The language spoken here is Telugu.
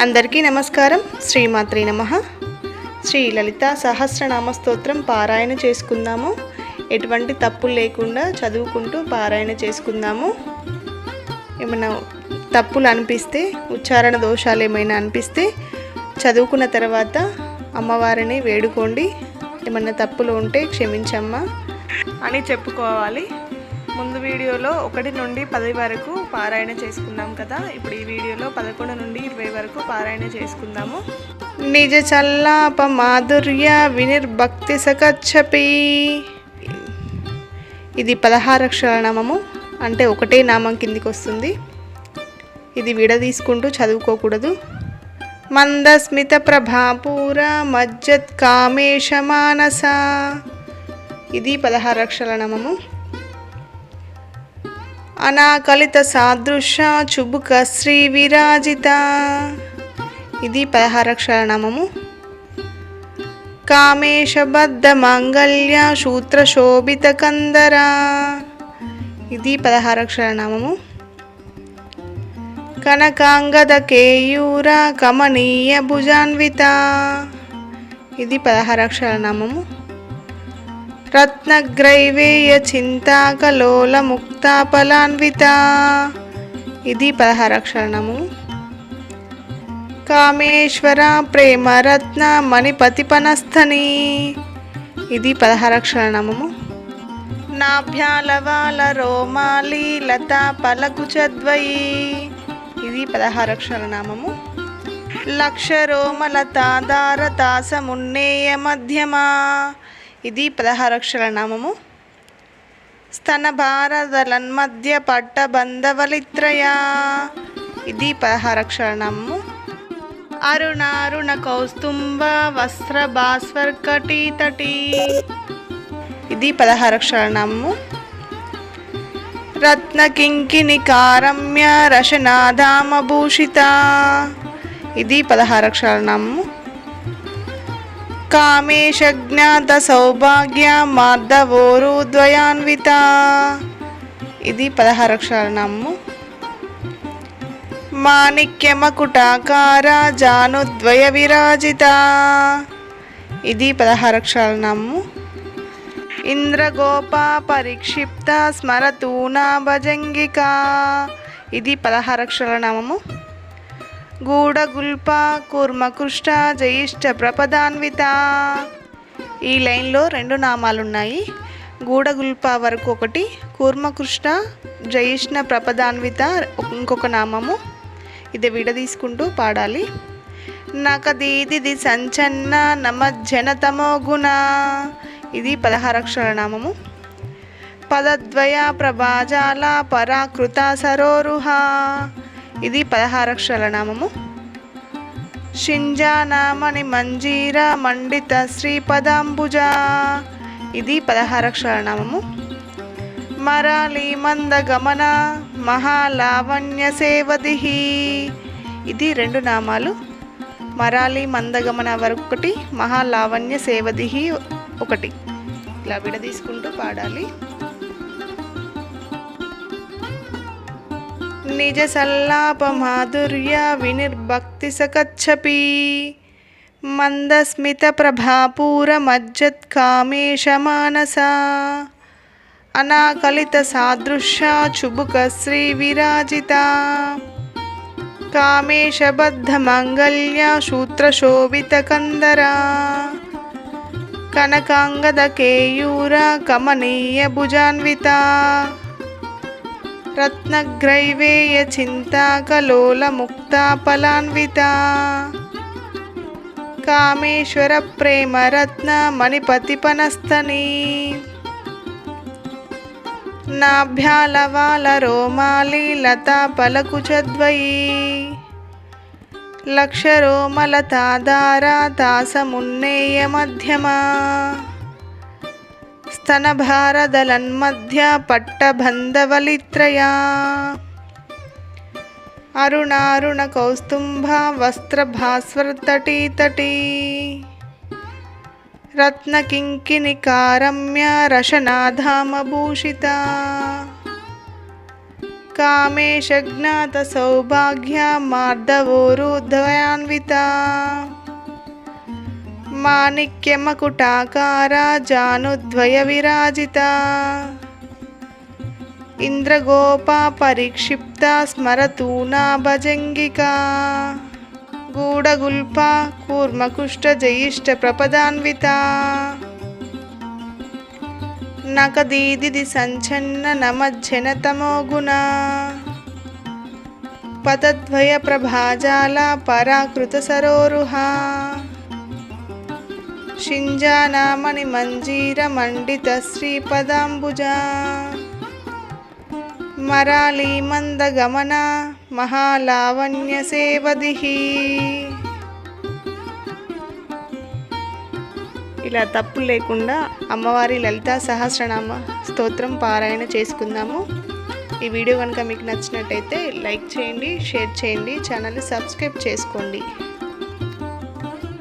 అందరికీ నమస్కారం. శ్రీమాత్రే నమః. శ్రీ లలితా సహస్రనామ స్తోత్రం పారాయణ చేసుకుందాము. ఎటువంటి తప్పులు లేకుండా చదువుకుంటూ పారాయణ చేసుకుందాము. ఏమైనా తప్పులు అనిపిస్తే, ఉచ్చారణ దోషాలు ఏమైనా అనిపిస్తే చదువుకున్న తర్వాత అమ్మవారిని వేడుకోండి. ఏమైనా తప్పులు ఉంటే క్షమించమ్మా అని చెప్పుకోవాలి. ముందు వీడియోలో 1 నుండి 10 వరకు పారాయణ చేసుకున్నాం కదా. ఇప్పుడు ఈ వీడియోలో 11 నుండి 20 వరకు పారాయణ చేసుకుందాము. నిజ చల్లాప మాధుర్య వినిర్భక్తి సకచ్చపి. ఇది 16 అక్షరాల నామము, అంటే ఒకటే నామం కిందికి వస్తుంది. ఇది విడదీసుకుంటూ చదువుకోకూడదు. మందస్మిత ప్రభాపూర మజ్జత్ కామేశ మానస. ఇది 16 అక్షరాల నామము. అనాకలిత సాదృశ్య చుబుక శ్రీ విరాజిత. ఇది 16 అక్షరాల నామము. కామేశబద్ధ మాంగళ్య సూత్ర శోభిత కందర. ఇది 16 అక్షరాల నామము. కనకాంగద కేయూర కమనీయ భుజాన్విత. ఇది 16 అక్షరాల నామము. రత్నగ్రైవేయ చింతాకలోల ముక్తాఫలాన్విత. ఇది 16 అక్షరాల నామము. కామేశ్వర ప్రేమరత్న మణిపతిపనస్థని. ఇది 16 అక్షరాల నామము. నాభ్యాలవాల రోమాలి లతా పలకుచద్వయి. ఇది 16 అక్షరాల నామము. లక్షరోమలతాదార తాసమున్నేయ మధ్యమా. ఇది 16 అక్షరాల నామము. స్తన భారదలన్మధ్య పట్టబంధవలిత్రయ. ఇది 16 అక్షరాల నామము. అరుణారుణ కౌస్తుంభ వస్త్ర భాస్వర్కటీతటి. ఇది 16 అక్షరాల నామము. రత్న కింకిణి కారమ్య రశనాధామభూషిత. ఇది 16 అక్షరాల నామము. కామేశజ్ఞాత సౌభాగ్య మాధవోరుద్వయాన్విత. ఇది 16 అక్షరాల నామము. మాణిక్యమకుటాకార జానుద్వయ విరాజిత. ఇది 16 అక్షరాల నామము. ఇంద్రగోప పరిక్షిప్త స్మరతూనా భజంగిక. ఇది 16 అక్షరాల నామము. గూఢగుల్ప కూర్మకృష్ట జయిష్ట ప్రపదాన్విత. ఈ లైన్లో 2 నామాలు ఉన్నాయి. గూఢగుల్ప వరకు ఒకటి, కూర్మకృష్ణ జయిష్ణ ప్రపదాన్విత ఇంకొక నామము. ఇది విడదీసుకుంటూ పాడాలి. నకదీది సంచన్న నమజ్జనతమో గుణ. ఇది 16 అక్షరాల నామము. పదద్వయ ప్రభాజాల పరాకృత సరోరుహ. ఇది 16 అక్షరాల నామము. షింజానామణి మంజీర మండిత శ్రీపదాంబుజ. ఇది 16 అక్షరాల నామము. మరాలి మందగమన మహాలావణ్య సేవదిహి. ఇది 2 నామాలు. మరాలి మందగమన వరకు ఒకటి, మహాలావణ్య సేవదిహి ఒకటి. ఇలా విడదీసుకుంటూ పాడాలి. నిజ సల్లాప మాధుర్య వినిర్భక్తి సకచ్చపి. మందస్మిత ప్రభాపూర మజ్జత్ కామేశ మానస. అనాకలిత సాదృశ్య చుబుక శ్రీ విరాజిత. కామేశబద్ధ మాంగళ్య సూత్ర శోభిత కందర. కనకాంగద కేయూర కమనీయ భుజాన్విత. రత్నగ్రైవేయ చింతాకలోల ముక్తాఫలాన్విత. కామేశ్వర ప్రేమరత్న మణిపతిపనస్థని. నాభ్యాలవాల రోమాలి లతా పలకుచద్వయి. లక్షరోమలతాదార తాసమున్నేయ మధ్యమా. స్తన భారదలన్మధ్య పట్టబంధవలిత్రయ. అరుణారుణ కౌస్తుంభ వస్త్ర భాస్వర్తటీతటి. రత్న కింకిణి కారమ్య రశనాధామభూషిత. కామేశజ్ఞాత సౌభాగ్య మార్దవోరుద్వయాన్విత మాణిక్యమకుటాకార జానుద్వయ విరాజిత ఇంద్రగోపా పరిక్షిప్త స్మరతూనా భజంగికా గూఢగుల్పా కూర్మకుష్ట జయిష్ట ప్రపదాన్విత నకదీదిది సంచన్న నమజ్జన తమోగుణ పదద్వయ ప్రభాజాల పరాకృత సరోరుహ షింజానామణి మంజీర మండిత శ్రీపదాంబుజ మరాళీ మందగమన మహాలావణ్య సేవదిహి. ఇలా తప్పు లేకుండా అమ్మవారి లలితా సహస్రనామ స్తోత్రం పారాయణ చేసుకుందాము. ఈ వీడియో కనుక మీకు నచ్చినట్టయితే లైక్ చేయండి, షేర్ చేయండి, ఛానల్ని సబ్స్క్రైబ్ చేసుకోండి.